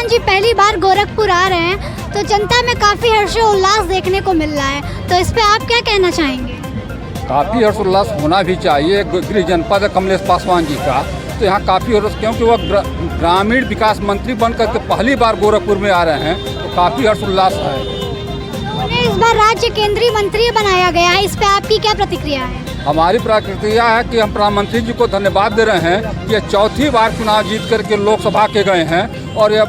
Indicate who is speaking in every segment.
Speaker 1: पासवान जी पहली बार गोरखपुर आ रहे हैं तो जनता में काफ़ी हर्षोल्लास देखने को मिल रहा है, तो इस पे आप क्या कहना चाहेंगे?
Speaker 2: काफ़ी हर्षोल्लास होना भी चाहिए। गृह जनपद है कमलेश पासवान जी का, तो यहाँ काफ़ी हर्ष, क्योंकि वह ग्रामीण विकास मंत्री बन करके पहली बार गोरखपुर में आ रहे हैं, तो काफ़ी हर्षोल्लास है।
Speaker 1: उन्हें इस बार राज्य केंद्रीय मंत्री बनाया गया है, इस पे आपकी क्या प्रतिक्रिया है?
Speaker 2: हमारी प्रतिक्रिया है कि हम प्रधानमंत्री जी को धन्यवाद दे रहे हैं कि ये चौथी बार चुनाव जीत करके लोकसभा के गए हैं और ये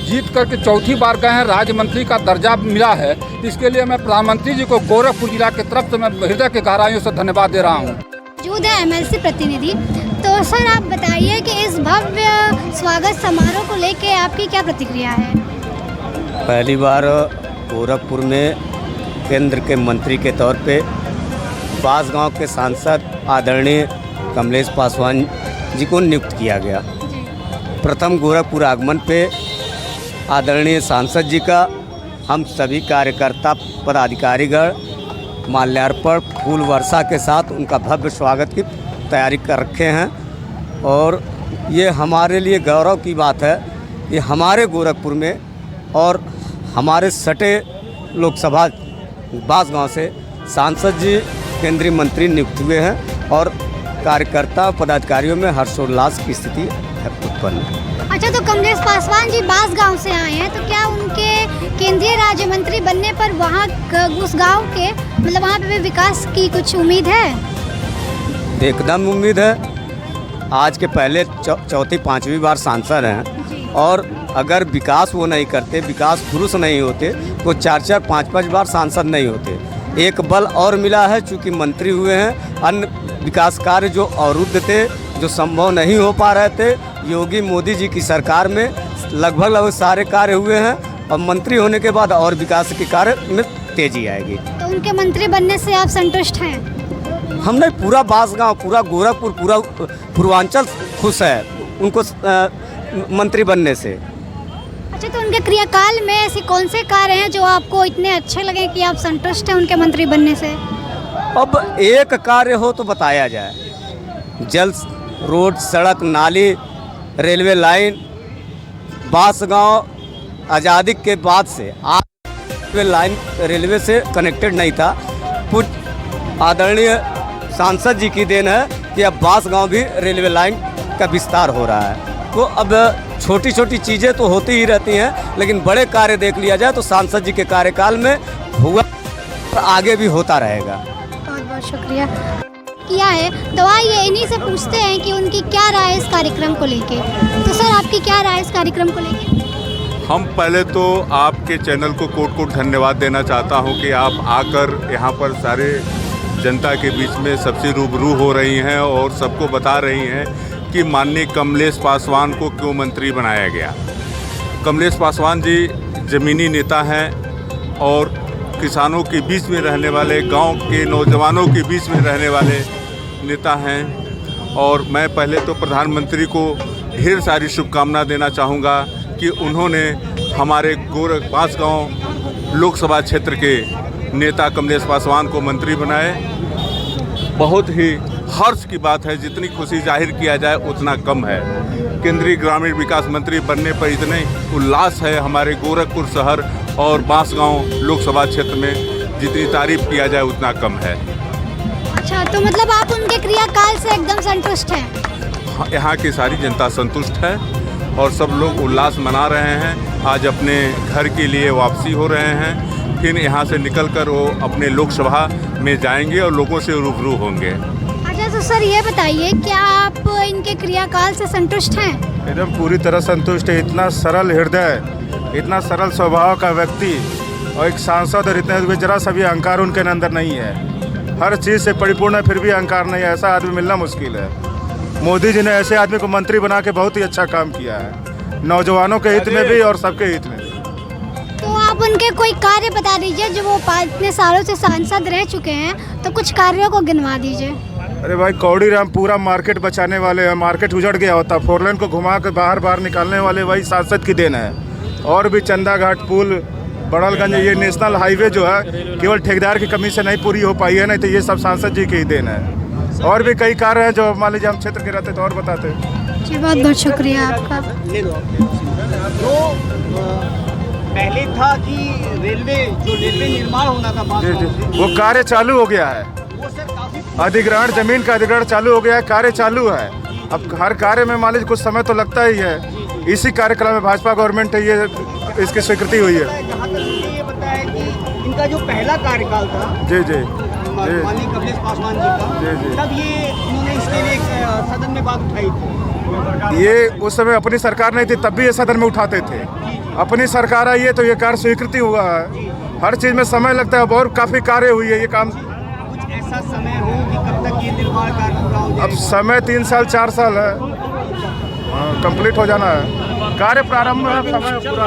Speaker 2: जीत करके चौथी बार गए हैं, राज्य मंत्री का दर्जा मिला है। इसके लिए मैं प्रधानमंत्री जी को गोरखपुर जिला की तरफ से मैं हृदय के गहराइयों से धन्यवाद दे रहा हूँ।
Speaker 1: मौजूद है MLC प्रतिनिधि, तो सर आप बताइए कि इस भव्य स्वागत समारोह को लेके आपकी क्या प्रतिक्रिया है?
Speaker 3: पहली बार गोरखपुर में केंद्र के मंत्री के तौर पे बांसगांव के सांसद आदरणीय कमलेश पासवान जी को नियुक्त किया गया। प्रथम गोरखपुर आगमन पे आदरणीय सांसद जी का हम सभी कार्यकर्ता पदाधिकारीगण माल्यार्पण फूल वर्षा के साथ उनका भव्य स्वागत की तैयारी कर रखे हैं और ये हमारे लिए गौरव की बात है कि हमारे गोरखपुर में और हमारे सटे लोकसभा बांसगांव से सांसद जी केंद्रीय मंत्री नियुक्त हुए हैं और कार्यकर्ता पदाधिकारियों में हर्षोल्लास की स्थिति उत्पन्न है।
Speaker 1: अच्छा, तो कमलेश पासवान जी बांसगांव से आए हैं, तो क्या उनके केंद्रीय राज्य मंत्री बनने पर वहाँ उस गांव के मतलब वहाँ पे भी विकास की कुछ उम्मीद है?
Speaker 3: एकदम उम्मीद है। आज के पहले चौथी पांचवी बार सांसद हैं और अगर विकास वो नहीं करते, विकास पुरुष नहीं होते तो 4-4 5-5 बार सांसद नहीं होते। एक बल और मिला है, चूँकि मंत्री हुए हैं। अन्य विकास कार्य जो अवरुद्ध थे, जो संभव नहीं हो पा रहे थे, योगी मोदी जी की सरकार में लगभग सारे कार्य हुए हैं और मंत्री होने के बाद और विकास के कार्य में तेजी आएगी।
Speaker 1: तो उनके मंत्री बनने से आप संतुष्ट हैं?
Speaker 3: हमने पूरा बांसगांव, पूरा गोरखपुर, पूरा पूर्वांचल खुश है उनको मंत्री बनने से।
Speaker 1: अच्छा, तो उनके क्रियाकाल में ऐसे कौन से कार्य हैं जो आपको इतने अच्छे लगे कि आप संतुष्ट हैं उनके मंत्री बनने से?
Speaker 3: अब एक कार्य हो तो बताया जाए। जल, रोड, सड़क, नाली, रेलवे लाइन। बांसगांव आज़ादी के बाद से आज रेलवे लाइन रेलवे से कनेक्टेड नहीं था। कुछ आदरणीय सांसद जी की देन है कि अब बांसगांव भी रेलवे लाइन का विस्तार हो रहा है। तो अब छोटी छोटी चीज़ें तो होती ही रहती हैं, लेकिन बड़े कार्य देख लिया जाए तो सांसद जी के कार्यकाल में हुआ और आगे भी होता रहेगा।
Speaker 1: बहुत बहुत शुक्रिया किया है। तो आइए इन्हीं से पूछते हैं कि उनकी क्या राय है इस कार्यक्रम को लेके। तो सर आपकी क्या राय है इस कार्यक्रम को लेके?
Speaker 4: हम पहले तो आपके चैनल को कोट धन्यवाद देना चाहता हूं कि आप आकर यहाँ पर सारे जनता के बीच में सबसे रूबरू हो रही हैं और सबको बता रही हैं कि माननीय कमलेश पासवान को क्यों मंत्री बनाया गया। कमलेश पासवान जी ज़मीनी नेता हैं और किसानों के बीच में रहने वाले, गांव के नौजवानों के बीच में रहने वाले नेता हैं। और मैं पहले तो प्रधानमंत्री को ढेर सारी शुभकामना देना चाहूँगा कि उन्होंने हमारे बांसगांव लोकसभा क्षेत्र के नेता कमलेश पासवान को मंत्री बनाए। बहुत ही हर्ष की बात है, जितनी खुशी जाहिर किया जाए उतना कम है। केंद्रीय ग्रामीण विकास मंत्री बनने पर इतने उल्लास है हमारे गोरखपुर शहर और बांसगांव लोकसभा क्षेत्र में, जितनी तारीफ किया जाए उतना कम है।
Speaker 1: अच्छा, तो मतलब आप उनके क्रियाकाल से एकदम संतुष्ट हैं?
Speaker 4: यहाँ की सारी जनता संतुष्ट है और सब लोग उल्लास मना रहे हैं। आज अपने घर के लिए वापसी हो रहे हैं, फिर यहाँ से निकलकर वो अपने लोकसभा में जाएंगे और लोगों से रूबरू होंगे।
Speaker 1: अच्छा, तो सर ये बताइए क्या आप इनके क्रियाकाल से संतुष्ट हैं?
Speaker 5: एकदम पूरी तरह संतुष्ट है। इतना सरल हृदय, इतना सरल स्वभाव का व्यक्ति और एक सांसद, और इतने जरा सा भी अहंकार उनके अंदर नहीं है। हर चीज़ से परिपूर्ण है, फिर भी अहंकार नहीं है। ऐसा आदमी मिलना मुश्किल है। मोदी जी ने ऐसे आदमी को मंत्री बना के बहुत ही अच्छा काम किया है, नौजवानों के हित में भी और सबके हित में भी।
Speaker 1: तो आप उनके कोई कार्य बता दीजिए, जो वो इतने सालों से सांसद रह चुके हैं, तो कुछ कार्यों को गिनवा दीजिए।
Speaker 5: अरे भाई, कौड़ी राम पूरा मार्केट बचाने वाले हैं। मार्केट उजड़ गया होता, 4 लेन को घुमा के बाहर निकालने वाले वही सांसद की देन है। और भी चंदा घाट पुल, बड़लगंज, ये नेशनल हाईवे जो है केवल ठेकेदार की कमी से नहीं पूरी हो पाई है, नहीं तो ये सब सांसद जी की ही देन है। और भी कई कार्य हैं जो मान लीजिए हम क्षेत्र के रहते तो और बताते।
Speaker 1: जी बहुत बहुत शुक्रिया आपका।
Speaker 6: ले लो जो पहले था कि रेलवे निर्माण होना था
Speaker 5: जी जी,
Speaker 6: बांसगांव से,
Speaker 5: वो कार्य चालू हो गया है।
Speaker 6: वो सर काफी
Speaker 5: अधिग्रहण, जमीन का अधिग्रहण चालू हो गया है, कार्य चालू है। अब हर कार्य में मान लीजिए कुछ समय तो लगता ही है। इसी कार्यक्रम में भाजपा गवर्नमेंट है, ये इसकी स्वीकृति हुई है।
Speaker 6: जहाँ तक मुझे ये पता है कि इनका जो पहला कार्यकाल था
Speaker 5: जी जी
Speaker 6: माननीय कमलेश पासवान जी का,
Speaker 5: जी, जी।
Speaker 6: तब ये उन्होंने इसके लिए सदन में बात उठाई थी।
Speaker 5: ये उस समय अपनी सरकार नहीं थी, तब भी ये सदन में उठाते थे। अपनी सरकार आई है तो ये कार्य स्वीकृति हुआ है। हर चीज़ में समय लगता है, और काफ़ी कार्य हुई है। ये काम
Speaker 6: कुछ ऐसा समय हो कि कब तक ये निर्माण कार्य पूरा हो
Speaker 5: अब
Speaker 6: जाए?
Speaker 5: समय 3 साल 4 साल है, कंप्लीट हो जाना है। कार्य प्रारंभ है, समय पूरा